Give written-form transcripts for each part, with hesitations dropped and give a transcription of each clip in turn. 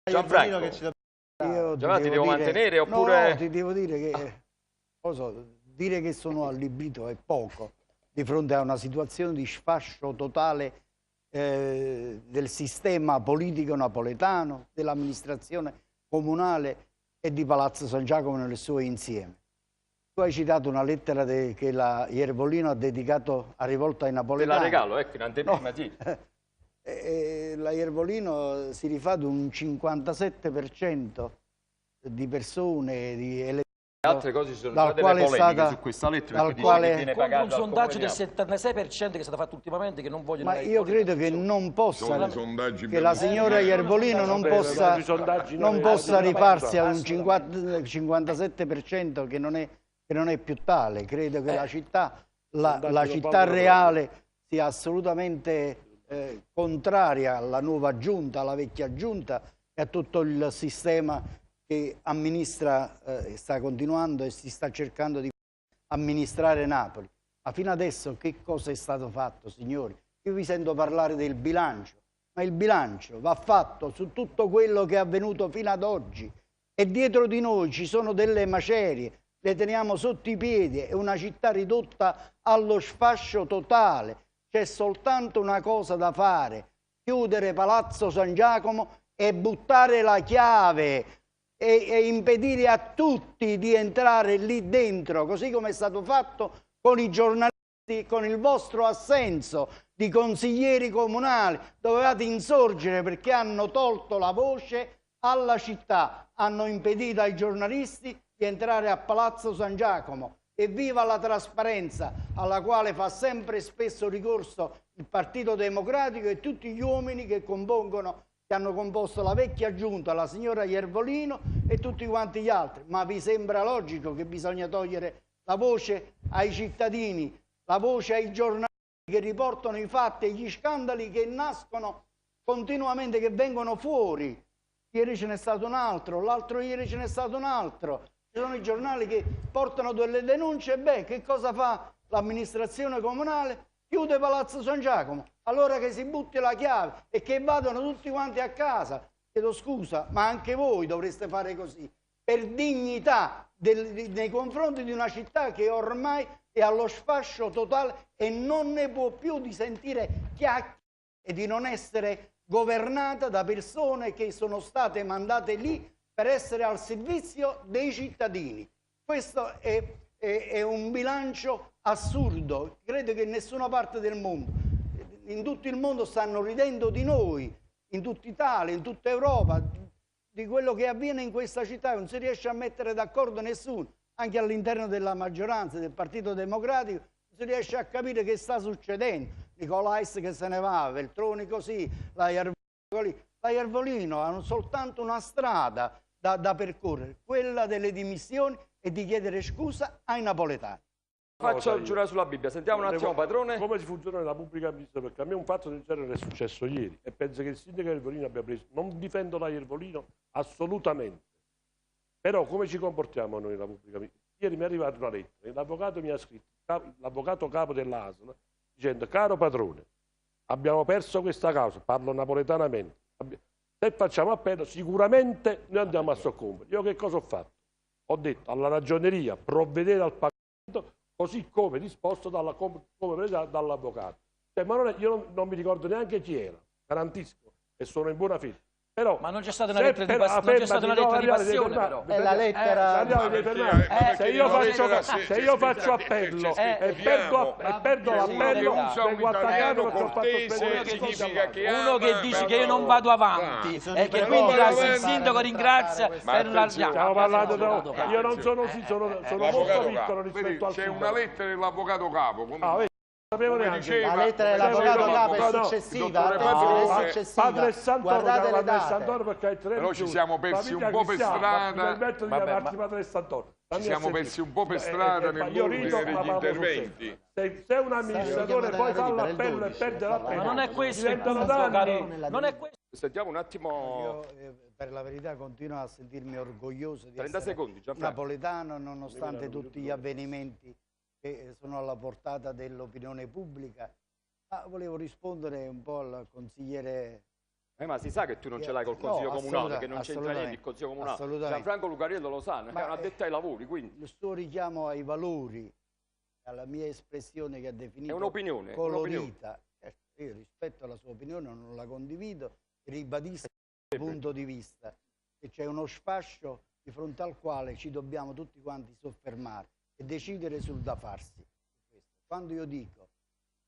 Gianfranco, Giovanni, ti devo mantenere oppure... No, ti devo dire che dire che sono allibito è poco di fronte a una situazione di sfascio totale del sistema politico napoletano, dell'amministrazione comunale e di Palazzo San Giacomo nel suo insieme. Tu hai citato una lettera che la Iervolino ha rivolto ai napoletani. Te la regalo, ecco, in anteprima, sì. La Iervolino si rifà ad un 57% di persone, di elettori. Altre cose ci sono già delle polemiche su questa lettera, dal quale viene pagato un sondaggio del 76% che è stato fatto ultimamente, che non vogliono... Ma io credo che non possa, che la signora Iervolino non possa rifarsi a un 57% che non è più tale. Credo che la città reale sia assolutamente contraria alla nuova giunta, alla vecchia giunta e a tutto il sistema che amministra, sta continuando e si sta cercando di amministrare Napoli. Ma fino adesso che cosa è stato fatto, signori? Io vi sento parlare del bilancio, ma il bilancio va fatto su tutto quello che è avvenuto fino ad oggi e dietro di noi ci sono delle macerie, le teniamo sotto i piedi, è una città ridotta allo sfascio totale. C'è soltanto una cosa da fare: chiudere Palazzo San Giacomo e buttare la chiave e impedire a tutti di entrare lì dentro, così come è stato fatto con i giornalisti, con il vostro assenso di consiglieri comunali. Dovevate insorgere perché hanno tolto la voce alla città, hanno impedito ai giornalisti di entrare a Palazzo San Giacomo. E viva la trasparenza alla quale fa sempre spesso ricorso il Partito Democratico e tutti gli uomini che hanno composto la vecchia giunta, la signora Iervolino e tutti quanti gli altri. Ma vi sembra logico che bisogna togliere la voce ai cittadini, la voce ai giornalisti che riportano i fatti e gli scandali che nascono continuamente, che vengono fuori? Ieri ce n'è stato un altro, l'altro ieri ce n'è stato un altro. Ci sono i giornali che portano delle denunce. Beh, che cosa fa l'amministrazione comunale? Chiude Palazzo San Giacomo. Allora che si butti la chiave e che vadano tutti quanti a casa. Chiedo scusa, ma anche voi dovreste fare così, per dignità nei confronti di una città che ormai è allo sfascio totale e non ne può più di sentire chiacchiere e di non essere governata da persone che sono state mandate lì per essere al servizio dei cittadini. Questo è un bilancio assurdo. Credo che in nessuna parte del mondo, in tutto il mondo stanno ridendo di noi, in tutta Italia, in tutta Europa, di quello che avviene in questa città. Non si riesce a mettere d'accordo nessuno, anche all'interno della maggioranza del Partito Democratico, non si riesce a capire che sta succedendo. Nicolais che se ne va, Veltroni così, la Iervolino hanno soltanto una strada da percorrere, quella delle dimissioni e di chiedere scusa ai napoletani. Faccio giurare sulla Bibbia, sentiamo un attimo, padrone. Come si funziona nella pubblica amministrazione? Perché a me un fatto del genere è successo ieri e penso che il sindaco Iervolino abbia preso. Non difendo la Iervolino assolutamente, però come ci comportiamo noi nella pubblica amministrazione? Ieri mi è arrivata una lettera, l'avvocato mi ha scritto, l'avvocato capo dell'ASL, dicendo: caro padrone, abbiamo perso questa causa, parlo napoletanamente, se facciamo appello sicuramente noi andiamo a soccombere. Io che cosa ho fatto? Ho detto alla ragioneria provvedere al pagamento così come disposto dall'avvocato. Ma io non mi ricordo neanche chi era, garantisco, e sono in buona fede. Però, ma non c'è stata una lettera di passione, però. È la lettera... se io faccio appello e perdo l'appello, vengo attaccato perché ho fatto uno che dice che io non vado avanti e che quindi il sindaco ringrazia per la... Stiamo parlando io non sono molto piccolo rispetto al sindaco. C'è una lettera dell'avvocato capo. La lettera dell'avvocato capo è successiva, è successiva. Padre Santoro, guardate le date. Santoro perché però ci siamo persi un po' per strada. Ci siamo persi un po' per strada nell'ordine degli interventi. Se un amministratore poi fa l'appello e perde l'appello, ma non è questo il punto, caro. Non è questo. Sentiamo un attimo. Io, per la verità, continuo a sentirmi orgoglioso di 30 essere secondi, napoletano, nonostante tutti gli avvenimenti che sono alla portata dell'opinione pubblica. Ma volevo rispondere un po' al consigliere Ma si sa che tu non ce l'hai col Consiglio Comunale, che non c'entra niente il Consiglio Comunale. Gianfranco Lucariello lo sa, è un addetto ai lavori, quindi... Il suo richiamo ai valori, alla mia espressione che ha definito è un'opinione, colorita. Io rispetto alla sua opinione, non la condivido, ribadisco il punto di vista, che c'è uno sfascio di fronte al quale ci dobbiamo tutti quanti soffermare e decidere sul da farsi. Quando io dico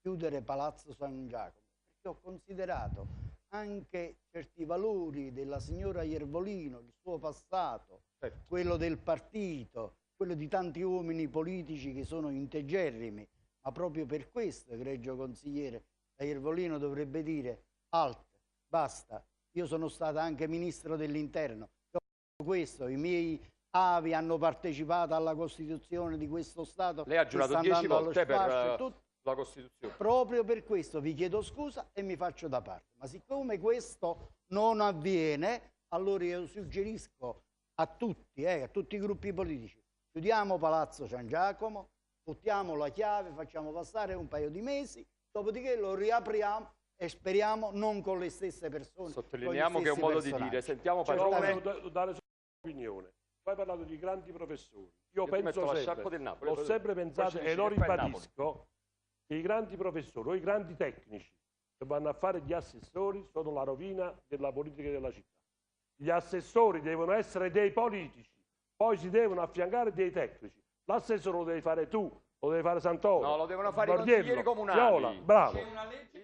chiudere Palazzo San Giacomo, perché ho considerato anche certi valori della signora Iervolino, il suo passato, quello del partito, quello di tanti uomini politici che sono integerrimi, ma proprio per questo, egregio consigliere, la Iervolino dovrebbe dire halt, basta, io sono stata anche ministro dell'interno, questo, i miei avi hanno partecipato alla Costituzione di questo Stato. Lei ha giurato 10 volte per la Costituzione. Proprio per questo vi chiedo scusa e mi faccio da parte. Ma siccome questo non avviene, allora io suggerisco a tutti i gruppi politici, chiudiamo Palazzo San Giacomo, buttiamo la chiave, facciamo passare un paio di mesi, dopodiché lo riapriamo e speriamo non con le stesse persone. Sottolineiamo che è un modo di dire, sentiamo Padrone. Devo dare un'opinione. Poi hai parlato di grandi professori. Io penso sempre, ho sempre pensato e lo ribadisco, che i grandi professori o i grandi tecnici che vanno a fare gli assessori sono la rovina della politica della città. Gli assessori devono essere dei politici, poi si devono affiancare dei tecnici. L'assessore lo devi fare tu, lo devi fare Santoro. No, lo devono fare i consiglieri comunali. Bravo.